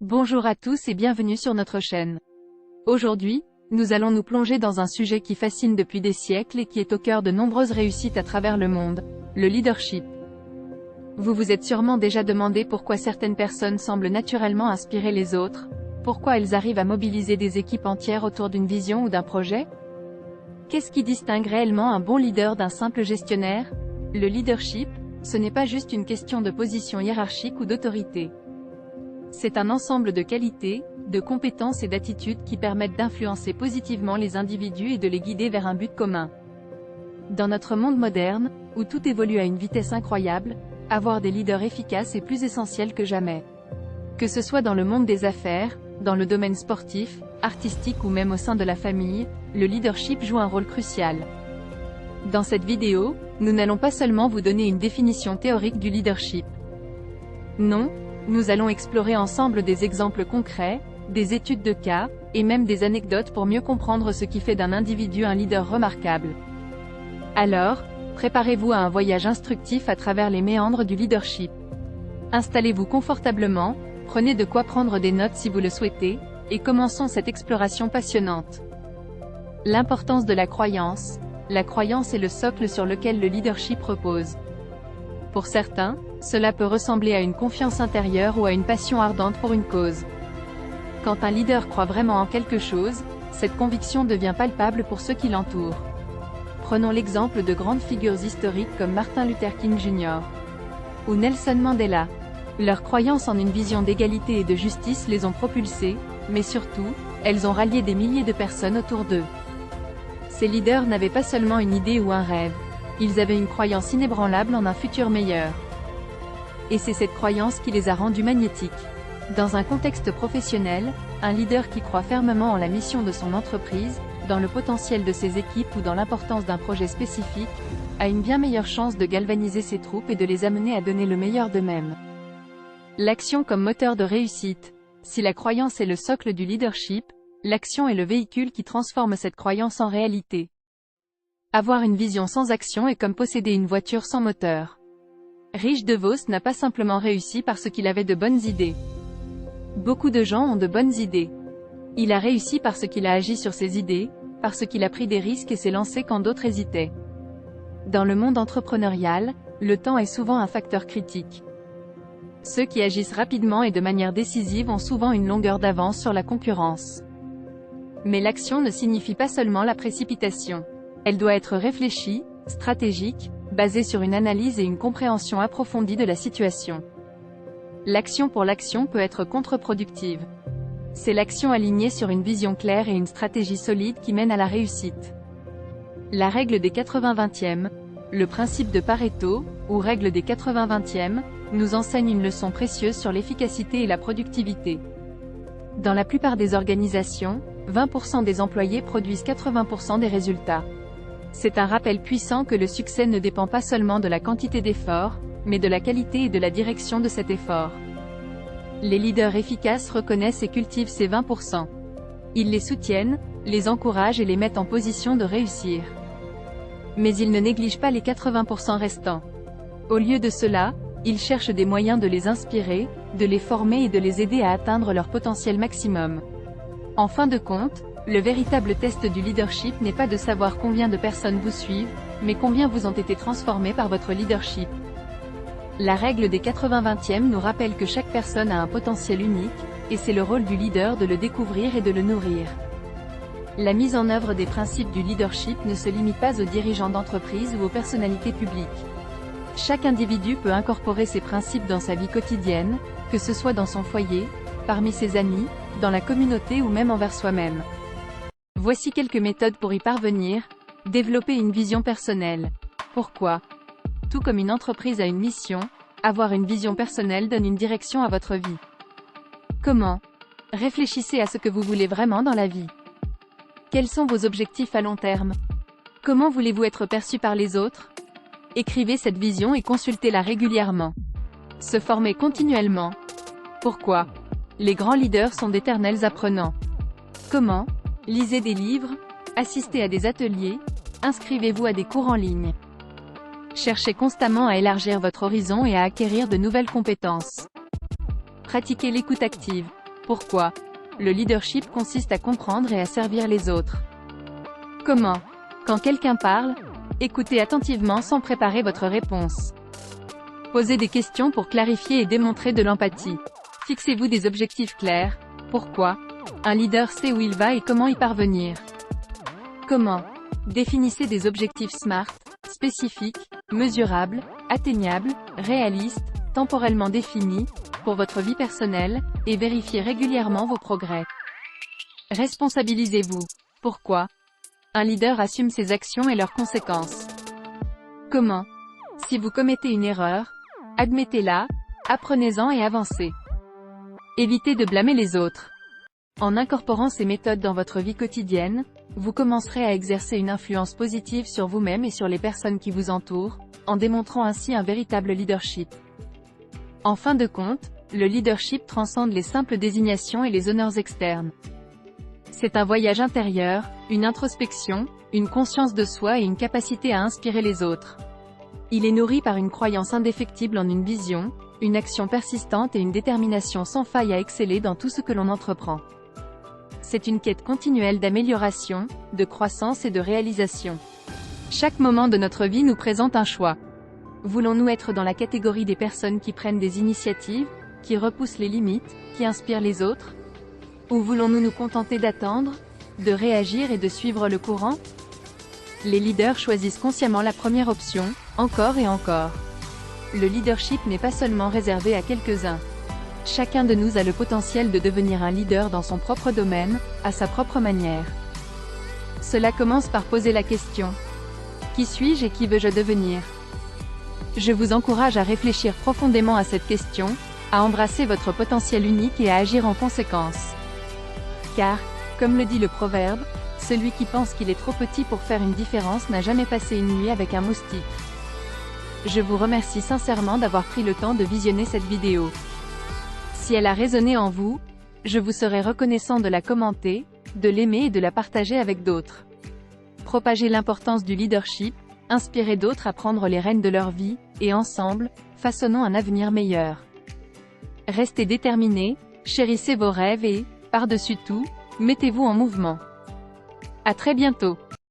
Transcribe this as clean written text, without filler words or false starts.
Bonjour à tous et bienvenue sur notre chaîne. Aujourd'hui, nous allons nous plonger dans un sujet qui fascine depuis des siècles et qui est au cœur de nombreuses réussites à travers le monde, le leadership. Vous vous êtes sûrement déjà demandé pourquoi certaines personnes semblent naturellement inspirer les autres, pourquoi elles arrivent à mobiliser des équipes entières autour d'une vision ou d'un projet? Qu'est-ce qui distingue réellement un bon leader d'un simple gestionnaire? Le leadership, ce n'est pas juste une question de position hiérarchique ou d'autorité. C'est un ensemble de qualités, de compétences et d'attitudes qui permettent d'influencer positivement les individus et de les guider vers un but commun. Dans notre monde moderne, où tout évolue à une vitesse incroyable, avoir des leaders efficaces est plus essentiel que jamais. Que ce soit dans le monde des affaires, dans le domaine sportif, artistique ou même au sein de la famille, le leadership joue un rôle crucial. Dans cette vidéo, nous n'allons pas seulement vous donner une définition théorique du leadership. Non, nous allons explorer ensemble des exemples concrets, des études de cas, et même des anecdotes pour mieux comprendre ce qui fait d'un individu un leader remarquable. Alors, préparez-vous à un voyage instructif à travers les méandres du leadership. Installez-vous confortablement, prenez de quoi prendre des notes si vous le souhaitez, et commençons cette exploration passionnante. L'importance de la croyance. La croyance est le socle sur lequel le leadership repose. Pour certains, cela peut ressembler à une confiance intérieure ou à une passion ardente pour une cause. Quand un leader croit vraiment en quelque chose, cette conviction devient palpable pour ceux qui l'entourent. Prenons l'exemple de grandes figures historiques comme Martin Luther King Jr. ou Nelson Mandela. Leurs croyances en une vision d'égalité et de justice les ont propulsés, mais surtout, elles ont rallié des milliers de personnes autour d'eux. Ces leaders n'avaient pas seulement une idée ou un rêve, ils avaient une croyance inébranlable en un futur meilleur. Et c'est cette croyance qui les a rendus magnétiques. Dans un contexte professionnel, un leader qui croit fermement en la mission de son entreprise, dans le potentiel de ses équipes ou dans l'importance d'un projet spécifique, a une bien meilleure chance de galvaniser ses troupes et de les amener à donner le meilleur d'eux-mêmes. L'action comme moteur de réussite. Si la croyance est le socle du leadership, l'action est le véhicule qui transforme cette croyance en réalité. Avoir une vision sans action est comme posséder une voiture sans moteur. Rich DeVos n'a pas simplement réussi parce qu'il avait de bonnes idées. Beaucoup de gens ont de bonnes idées. Il a réussi parce qu'il a agi sur ses idées, parce qu'il a pris des risques et s'est lancé quand d'autres hésitaient. Dans le monde entrepreneurial, le temps est souvent un facteur critique. Ceux qui agissent rapidement et de manière décisive ont souvent une longueur d'avance sur la concurrence. Mais l'action ne signifie pas seulement la précipitation. Elle doit être réfléchie, stratégique, basée sur une analyse et une compréhension approfondie de la situation. L'action pour l'action peut être contre-productive. C'est l'action alignée sur une vision claire et une stratégie solide qui mène à la réussite. La règle des 80-20e, le principe de Pareto, ou règle des 80-20e, nous enseigne une leçon précieuse sur l'efficacité et la productivité. Dans la plupart des organisations, 20% des employés produisent 80% des résultats. C'est un rappel puissant que le succès ne dépend pas seulement de la quantité d'efforts, mais de la qualité et de la direction de cet effort. Les leaders efficaces reconnaissent et cultivent ces 20%. Ils les soutiennent, les encouragent et les mettent en position de réussir. Mais ils ne négligent pas les 80% restants. Au lieu de cela, ils cherchent des moyens de les inspirer, de les former et de les aider à atteindre leur potentiel maximum. En fin de compte, le véritable test du leadership n'est pas de savoir combien de personnes vous suivent, mais combien vous ont été transformés par votre leadership. La règle des 80-20e nous rappelle que chaque personne a un potentiel unique, et c'est le rôle du leader de le découvrir et de le nourrir. La mise en œuvre des principes du leadership ne se limite pas aux dirigeants d'entreprise ou aux personnalités publiques. Chaque individu peut incorporer ces principes dans sa vie quotidienne, que ce soit dans son foyer, parmi ses amis, dans la communauté ou même envers soi-même. Voici quelques méthodes pour y parvenir. Développer une vision personnelle. Pourquoi? Tout comme une entreprise a une mission, avoir une vision personnelle donne une direction à votre vie. Comment? Réfléchissez à ce que vous voulez vraiment dans la vie. Quels sont vos objectifs à long terme? Comment voulez-vous être perçu par les autres? Écrivez cette vision et consultez-la régulièrement. Se former continuellement. Pourquoi? Les grands leaders sont d'éternels apprenants. Comment? Lisez des livres, assistez à des ateliers, inscrivez-vous à des cours en ligne. Cherchez constamment à élargir votre horizon et à acquérir de nouvelles compétences. Pratiquez l'écoute active. Pourquoi? Le leadership consiste à comprendre et à servir les autres. Comment? Quand quelqu'un parle, écoutez attentivement sans préparer votre réponse. Posez des questions pour clarifier et démontrer de l'empathie. Fixez-vous des objectifs clairs. Pourquoi? Un leader sait où il va et comment y parvenir. Comment? Définissez des objectifs SMART, spécifiques, mesurables, atteignables, réalistes, temporellement définis, pour votre vie personnelle, et vérifiez régulièrement vos progrès. Responsabilisez-vous. Pourquoi? Un leader assume ses actions et leurs conséquences. Comment? Si vous commettez une erreur, admettez-la, apprenez-en et avancez. Évitez de blâmer les autres. En incorporant ces méthodes dans votre vie quotidienne, vous commencerez à exercer une influence positive sur vous-même et sur les personnes qui vous entourent, en démontrant ainsi un véritable leadership. En fin de compte, le leadership transcende les simples désignations et les honneurs externes. C'est un voyage intérieur, une introspection, une conscience de soi et une capacité à inspirer les autres. Il est nourri par une croyance indéfectible en une vision, une action persistante et une détermination sans faille à exceller dans tout ce que l'on entreprend. C'est une quête continuelle d'amélioration, de croissance et de réalisation. Chaque moment de notre vie nous présente un choix. Voulons-nous être dans la catégorie des personnes qui prennent des initiatives, qui repoussent les limites, qui inspirent les autres? Ou voulons-nous nous contenter d'attendre, de réagir et de suivre le courant? Les leaders choisissent consciemment la première option, encore et encore. Le leadership n'est pas seulement réservé à quelques-uns. Chacun de nous a le potentiel de devenir un leader dans son propre domaine, à sa propre manière. Cela commence par poser la question: qui suis-je et qui veux-je devenir? Je vous encourage à réfléchir profondément à cette question, à embrasser votre potentiel unique et à agir en conséquence. Car, comme le dit le proverbe, celui qui pense qu'il est trop petit pour faire une différence n'a jamais passé une nuit avec un moustique. Je vous remercie sincèrement d'avoir pris le temps de visionner cette vidéo. Si elle a résonné en vous, je vous serai reconnaissant de la commenter, de l'aimer et de la partager avec d'autres. Propagez l'importance du leadership, inspirez d'autres à prendre les rênes de leur vie, et ensemble, façonnons un avenir meilleur. Restez déterminés, chérissez vos rêves et, par-dessus tout, mettez-vous en mouvement. À très bientôt.